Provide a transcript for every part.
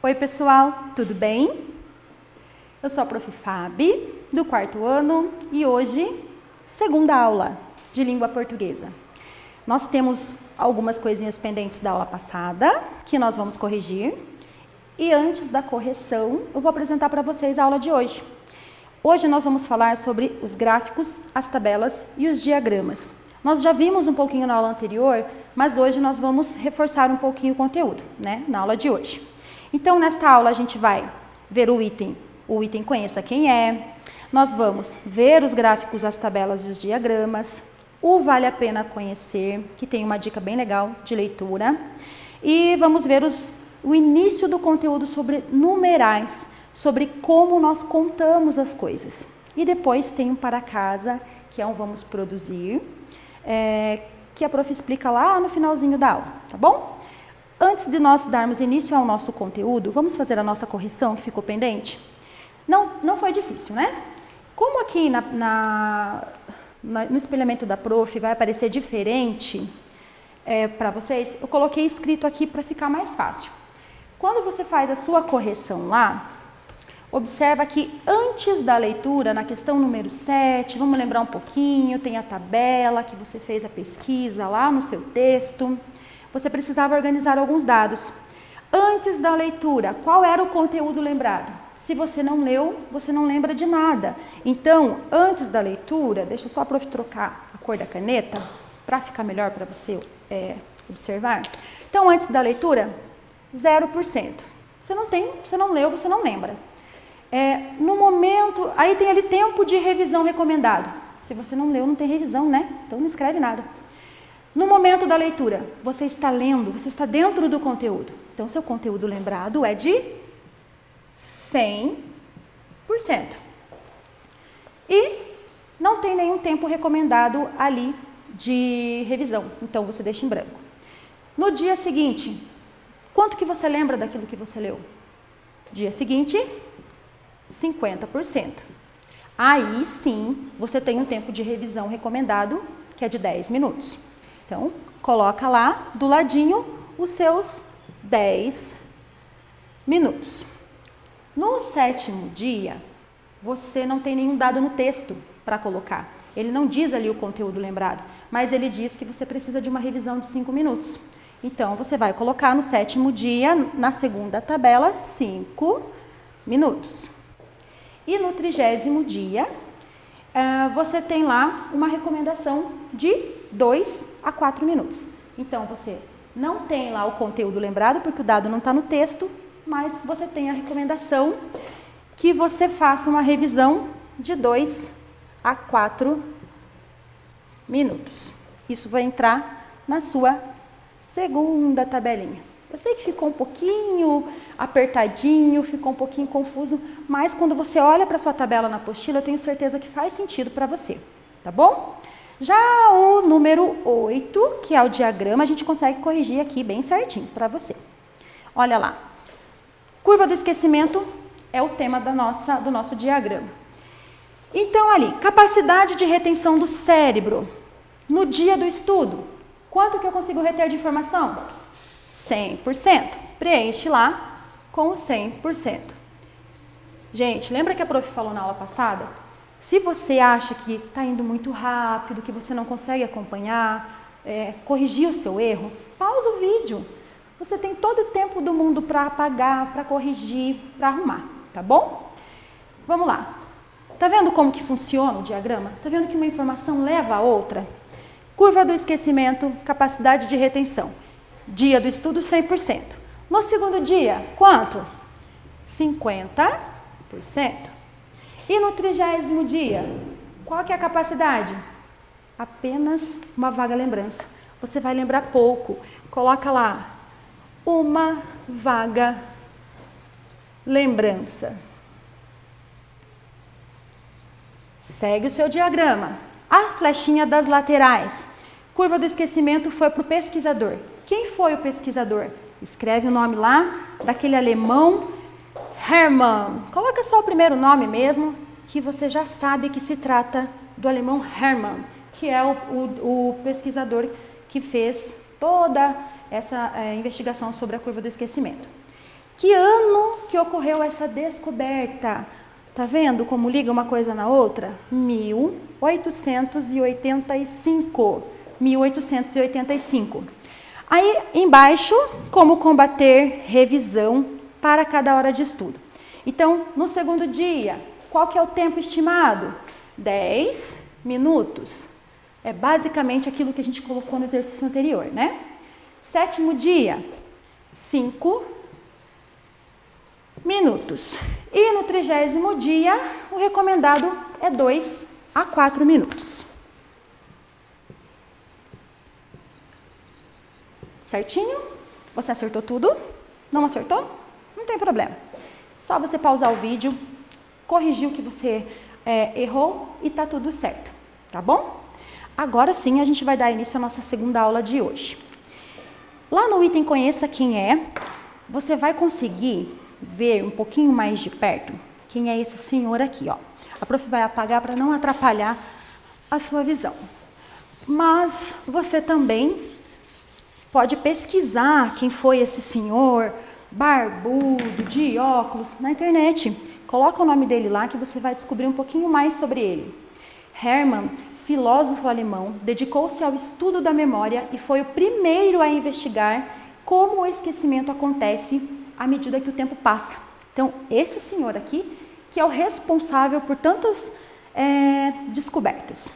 Oi pessoal, tudo bem? Eu sou a Prof. Fabi, do 4º ano, e hoje, segunda aula de língua portuguesa. Nós temos algumas coisinhas pendentes da aula passada, que nós vamos corrigir. E antes da correção, eu vou apresentar para vocês a aula de hoje. Hoje nós vamos falar sobre os gráficos, as tabelas e os diagramas. Nós já vimos um pouquinho na aula anterior, mas hoje nós vamos reforçar um pouquinho o conteúdo, na aula de hoje. Então, nesta aula a gente vai ver o item Conheça Quem É. Nós vamos ver os gráficos, as tabelas e os diagramas. O Vale a Pena Conhecer, que tem uma dica bem legal de leitura. E vamos ver o início do conteúdo sobre numerais, sobre como nós contamos as coisas. E depois tem um para casa, que é um vamos produzir, que a prof explica lá no finalzinho da aula, tá bom? Antes de nós darmos início ao nosso conteúdo, vamos fazer a nossa correção que ficou pendente? Não foi difícil, né? Como aqui no espelhamento da prof vai aparecer diferente para vocês, eu coloquei escrito aqui para ficar mais fácil. Quando você faz a sua correção lá, observa que antes da leitura, na questão número 7, vamos lembrar um pouquinho, tem a tabela que você fez a pesquisa lá no seu texto. Você precisava organizar alguns dados. Antes da leitura, qual era o conteúdo lembrado? Se você não leu, você não lembra de nada. Então, antes da leitura, deixa só a prof trocar a cor da caneta, para ficar melhor para você observar. Então, antes da leitura, 0%. Você não leu, você não lembra. No momento, aí tem ali tempo de revisão recomendado. Se você não leu, não tem revisão, né? Então não escreve nada. No momento da leitura, você está lendo, você está dentro do conteúdo. Então, seu conteúdo lembrado é de 100%. E não tem nenhum tempo recomendado ali de revisão. Então, você deixa em branco. No dia seguinte, quanto que você lembra daquilo que você leu? Dia seguinte, 50%. Aí sim, você tem um tempo de revisão recomendado, que é de 10 minutos. Então, coloca lá do ladinho os seus 10 minutos. No 7º dia, você não tem nenhum dado no texto para colocar. Ele não diz ali o conteúdo lembrado, mas ele diz que você precisa de uma revisão de 5 minutos. Então, você vai colocar no 7º dia, na segunda tabela, 5 minutos. E no 30º dia, você tem lá uma recomendação de 2 a 4 minutos. Então, você não tem lá o conteúdo lembrado, porque o dado não está no texto, mas você tem a recomendação que você faça uma revisão de 2 a 4 minutos. Isso vai entrar na sua segunda tabelinha. Eu sei que ficou um pouquinho apertadinho, ficou um pouquinho confuso, mas quando você olha para a sua tabela na apostila, eu tenho certeza que faz sentido para você, tá bom? Já o número 8, que é o diagrama, a gente consegue corrigir aqui bem certinho para você. Olha lá. Curva do esquecimento é o tema do nosso diagrama. Então, ali, capacidade de retenção do cérebro. No dia do estudo, quanto que eu consigo reter de informação? 100%. Preenche lá com o 100%. Gente, lembra que a prof falou na aula passada? Se você acha que está indo muito rápido, que você não consegue acompanhar, corrigir o seu erro, pausa o vídeo. Você tem todo o tempo do mundo para apagar, para corrigir, para arrumar, tá bom? Vamos lá. Tá vendo como que funciona o diagrama? Tá vendo que uma informação leva a outra? Curva do esquecimento, capacidade de retenção. Dia do estudo, 100%. No segundo dia, quanto? 50%. E no 30º dia, qual que é a capacidade? Apenas uma vaga lembrança. Você vai lembrar pouco. Coloca lá, uma vaga lembrança. Segue o seu diagrama. A flechinha das laterais. Curva do esquecimento foi para o pesquisador. Quem foi o pesquisador? Escreve o nome lá daquele alemão Hermann. Coloca só o primeiro nome mesmo, que você já sabe que se trata do alemão Hermann, que é o pesquisador que fez toda essa investigação sobre a curva do esquecimento. Que ano que ocorreu essa descoberta? Tá vendo como liga uma coisa na outra? 1885. 1885. Aí, embaixo, como combater revisão para cada hora de estudo. Então, no segundo dia, qual que é o tempo estimado? 10 minutos. É basicamente aquilo que a gente colocou no exercício anterior, né? Sétimo dia, 5 minutos. E no 30º dia, o recomendado é 2 a 4 minutos. Certinho? Você acertou tudo? Não acertou? Não tem problema. Só você pausar o vídeo, corrigir o que você errou e tá tudo certo, tá bom? Agora sim a gente vai dar início à nossa segunda aula de hoje. Lá no item Conheça Quem É, você vai conseguir ver um pouquinho mais de perto quem é esse senhor aqui, ó. A prof vai apagar para não atrapalhar a sua visão. Mas você também pode pesquisar quem foi esse senhor barbudo, de óculos, na internet. Coloca o nome dele lá que você vai descobrir um pouquinho mais sobre ele. Hermann, filósofo alemão, dedicou-se ao estudo da memória e foi o primeiro a investigar como o esquecimento acontece à medida que o tempo passa. Então, esse senhor aqui, que é o responsável por tantas descobertas.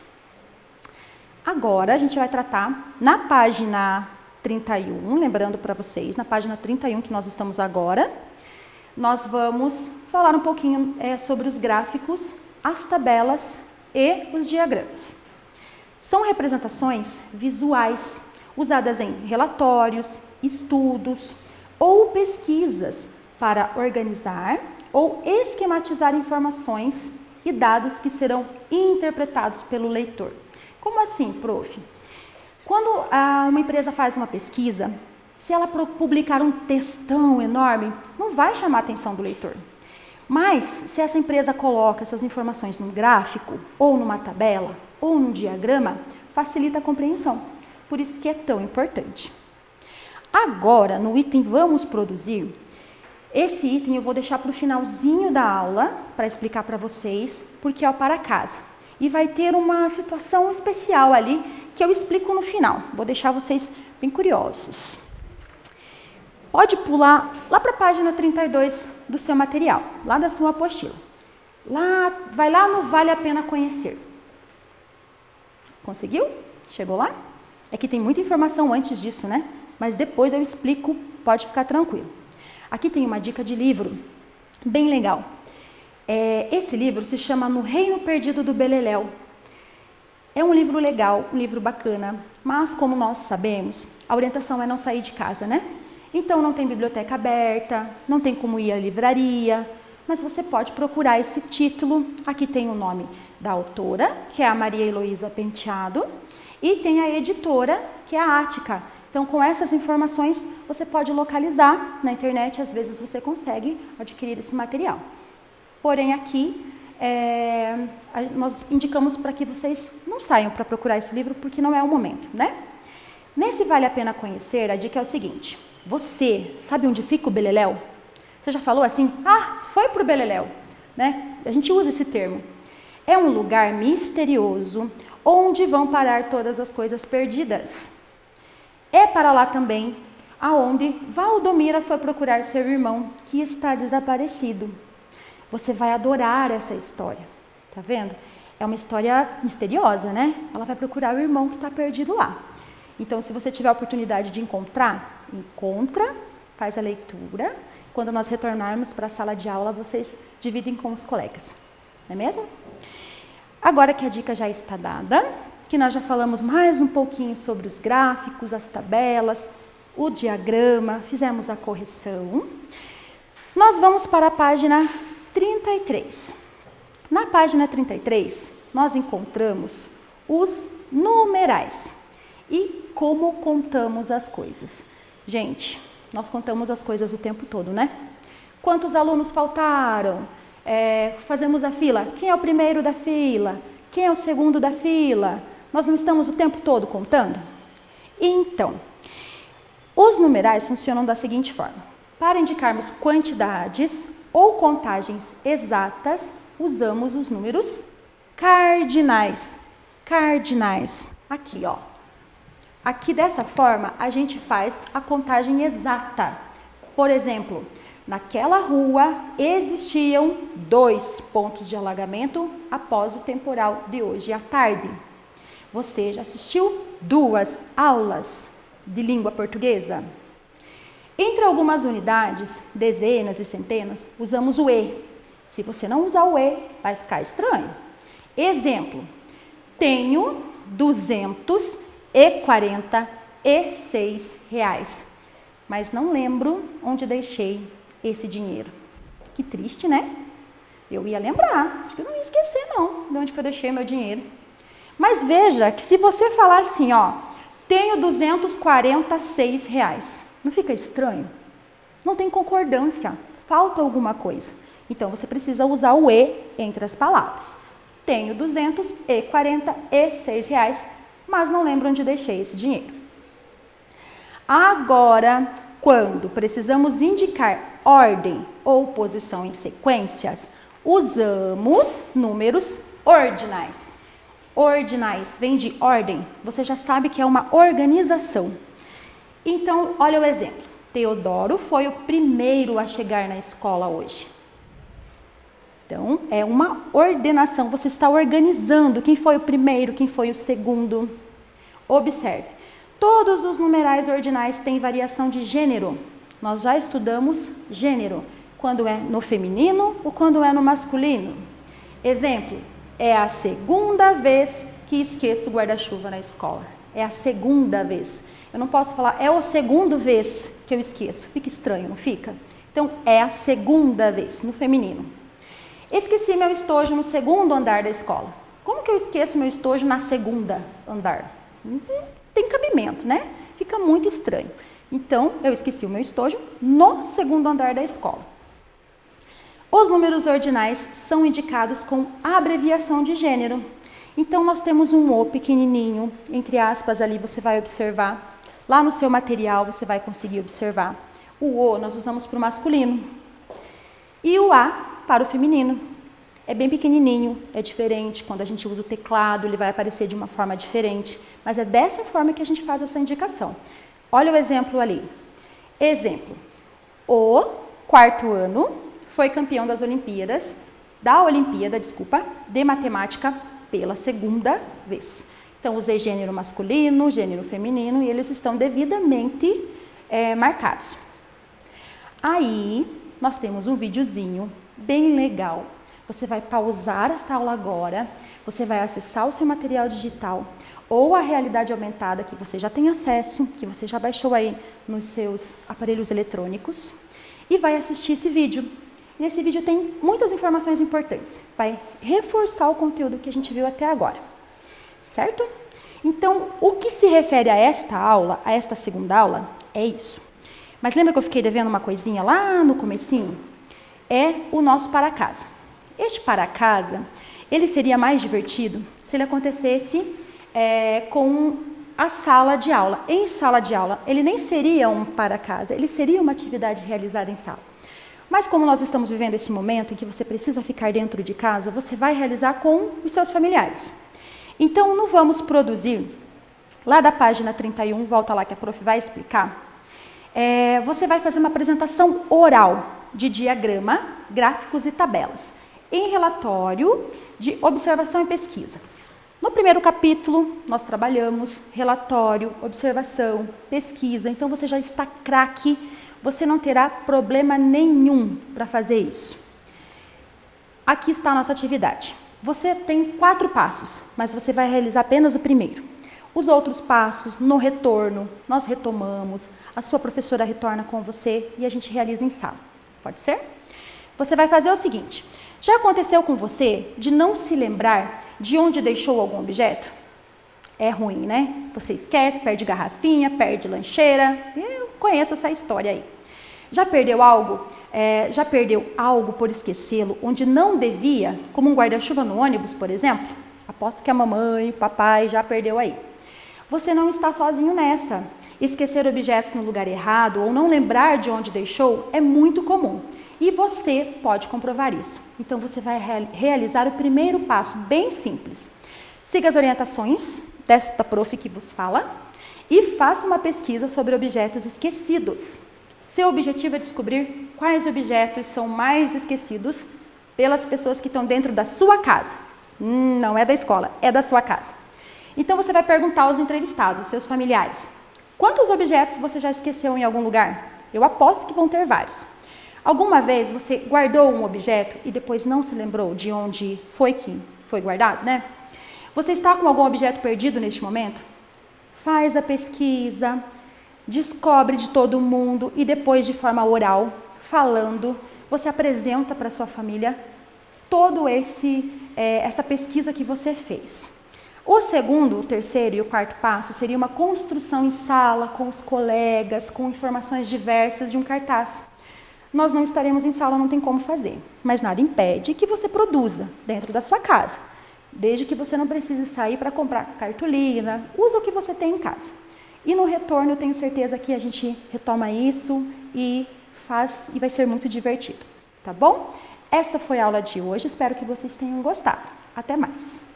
Agora, a gente vai tratar na página 31, lembrando para vocês, na página 31 que nós estamos agora, nós vamos falar um pouquinho sobre os gráficos, as tabelas e os diagramas. São representações visuais usadas em relatórios, estudos ou pesquisas para organizar ou esquematizar informações e dados que serão interpretados pelo leitor. Como assim, prof? Quando uma empresa faz uma pesquisa, se ela publicar um textão enorme, não vai chamar a atenção do leitor. Mas, se essa empresa coloca essas informações num gráfico, ou numa tabela, ou num diagrama, facilita a compreensão. Por isso que é tão importante. Agora, no item Vamos Produzir, esse item eu vou deixar para o finalzinho da aula, para explicar para vocês, porque é o para casa. E vai ter uma situação especial ali, que eu explico no final. Vou deixar vocês bem curiosos. Pode pular lá para a página 32 do seu material, lá da sua apostila. Vai lá no Vale a Pena Conhecer. Conseguiu? Chegou lá? É que tem muita informação antes disso, né? Mas depois eu explico, pode ficar tranquilo. Aqui tem uma dica de livro bem legal. Esse livro se chama No Reino Perdido do Beleléu. É um livro legal, um livro bacana, mas como nós sabemos, a orientação é não sair de casa, né? Então não tem biblioteca aberta, não tem como ir à livraria, mas você pode procurar esse título. Aqui tem o nome da autora, que é a Maria Heloísa Penteado, e tem a editora, que é a Ática. Então, com essas informações, você pode localizar na internet, às vezes você consegue adquirir esse material. Porém, aqui, nós indicamos para que vocês não saiam para procurar esse livro, porque não é o momento, né? Nesse Vale a Pena Conhecer, a dica é o seguinte: você sabe onde fica o Beleléu? Você já falou assim, foi para o Beleléu, né? A gente usa esse termo. É um lugar misterioso, onde vão parar todas as coisas perdidas. É para lá também aonde Valdomira foi procurar seu irmão, que está desaparecido. Você vai adorar essa história, tá vendo? É uma história misteriosa, né? Ela vai procurar o irmão que está perdido lá. Então, se você tiver a oportunidade de encontrar, encontra, faz a leitura. Quando nós retornarmos para a sala de aula, vocês dividem com os colegas, não é mesmo? Agora que a dica já está dada, que nós já falamos mais um pouquinho sobre os gráficos, as tabelas, o diagrama, fizemos a correção, nós vamos para a página 33. Na página 33, nós encontramos os numerais e como contamos as coisas. Gente, nós contamos as coisas o tempo todo, né? Quantos alunos faltaram? Fazemos a fila. Quem é o primeiro da fila? Quem é o segundo da fila? Nós não estamos o tempo todo contando? Então, os numerais funcionam da seguinte forma. Para indicarmos quantidades ou contagens exatas, usamos os números cardinais. Cardinais. Aqui, ó. Aqui dessa forma, a gente faz a contagem exata. Por exemplo, naquela rua existiam 2 pontos de alagamento após o temporal de hoje à tarde. Você já assistiu 2 aulas de língua portuguesa? Entre algumas unidades, dezenas e centenas, usamos o E. Se você não usar o E, vai ficar estranho. Exemplo, tenho 246 reais, mas não lembro onde deixei esse dinheiro. Que triste, né? Eu ia lembrar, acho que eu não ia esquecer não, de onde que eu deixei meu dinheiro. Mas veja que se você falar assim, ó, tenho 246 reais, não fica estranho? Não tem concordância, falta alguma coisa. Então, você precisa usar o E entre as palavras. Tenho 246 reais, mas não lembro onde deixei esse dinheiro. Agora, quando precisamos indicar ordem ou posição em sequências, usamos números ordinais. Ordinais vem de ordem, você já sabe que é uma organização. Então, olha o exemplo. Teodoro foi o primeiro a chegar na escola hoje. Então, é uma ordenação, você está organizando quem foi o primeiro, quem foi o segundo. Observe, todos os numerais ordinais têm variação de gênero. Nós já estudamos gênero, quando é no feminino ou quando é no masculino. Exemplo, é a segunda vez que esqueço o guarda-chuva na escola. É a segunda vez. Eu não posso falar, é a segunda vez que eu esqueço. Fica estranho, não fica? Então, é a segunda vez, no feminino. Esqueci meu estojo no segundo andar da escola. Como que eu esqueço meu estojo na segunda andar? Não tem cabimento, né? Fica muito estranho. Então, eu esqueci o meu estojo no segundo andar da escola. Os números ordinais são indicados com abreviação de gênero. Então, nós temos um O pequenininho, entre aspas, ali você vai observar. Lá no seu material você vai conseguir observar. O O nós usamos para o masculino. E o A para o feminino. É bem pequenininho, é diferente. Quando a gente usa o teclado, ele vai aparecer de uma forma diferente. Mas é dessa forma que a gente faz essa indicação. Olha o exemplo ali. Exemplo. O quarto ano foi campeão da Olimpíada de matemática pela segunda vez. Então, usei gênero masculino, gênero feminino e eles estão devidamente marcados. Aí, nós temos um videozinho bem legal. Você vai pausar esta aula agora, você vai acessar o seu material digital ou a realidade aumentada que você já tem acesso, que você já baixou aí nos seus aparelhos eletrônicos e vai assistir esse vídeo. Nesse vídeo tem muitas informações importantes, vai reforçar o conteúdo que a gente viu até agora, certo? Então, o que se refere a esta aula, a esta segunda aula, é isso. Mas lembra que eu fiquei devendo uma coisinha lá no comecinho? É o nosso para casa. Este para casa, ele seria mais divertido se ele acontecesse com a sala de aula. Em sala de aula, ele nem seria um para casa, ele seria uma atividade realizada em sala. Mas como nós estamos vivendo esse momento em que você precisa ficar dentro de casa, você vai realizar com os seus familiares. Então, não vamos produzir, lá da página 31, volta lá que a prof vai explicar, você vai fazer uma apresentação oral de diagrama, gráficos e tabelas, em relatório de observação e pesquisa. No primeiro capítulo, nós trabalhamos relatório, observação, pesquisa, então você já está craque, você não terá problema nenhum para fazer isso. Aqui está a nossa atividade. Você tem 4 passos, mas você vai realizar apenas o primeiro. Os outros passos, no retorno, nós retomamos, a sua professora retorna com você e a gente realiza em sala. Pode ser? Você vai fazer o seguinte, já aconteceu com você de não se lembrar de onde deixou algum objeto? É ruim, né? Você esquece, perde garrafinha, perde lancheira. Eu conheço essa história aí. Já perdeu algo? Já perdeu algo por esquecê-lo onde não devia, como um guarda-chuva no ônibus, por exemplo? Aposto que a mamãe, o papai já perdeu aí. Você não está sozinho nessa. esquecer objetos no lugar errado ou não lembrar de onde deixou é muito comum. E você pode comprovar isso. Então, você vai realizar o primeiro passo, bem simples. Siga as orientações desta prof que vos fala e faça uma pesquisa sobre objetos esquecidos. Seu objetivo é descobrir quais objetos são mais esquecidos pelas pessoas que estão dentro da sua casa. Não é da escola, é da sua casa. Então, você vai perguntar aos entrevistados, seus familiares, quantos objetos você já esqueceu em algum lugar? Eu aposto que vão ter vários. Alguma vez você guardou um objeto e depois não se lembrou de onde foi que foi guardado, né? Você está com algum objeto perdido neste momento? Faz a pesquisa, descobre de todo mundo e depois, de forma oral, falando, você apresenta para sua família todo essa pesquisa que você fez. O segundo, o terceiro e o quarto passo seria uma construção em sala, com os colegas, com informações diversas de um cartaz. Nós não estaremos em sala, não tem como fazer, mas nada impede que você produza dentro da sua casa, desde que você não precise sair para comprar cartolina, usa o que você tem em casa. E no retorno eu tenho certeza que a gente retoma isso e vai ser muito divertido, tá bom? Essa foi a aula de hoje, espero que vocês tenham gostado. Até mais!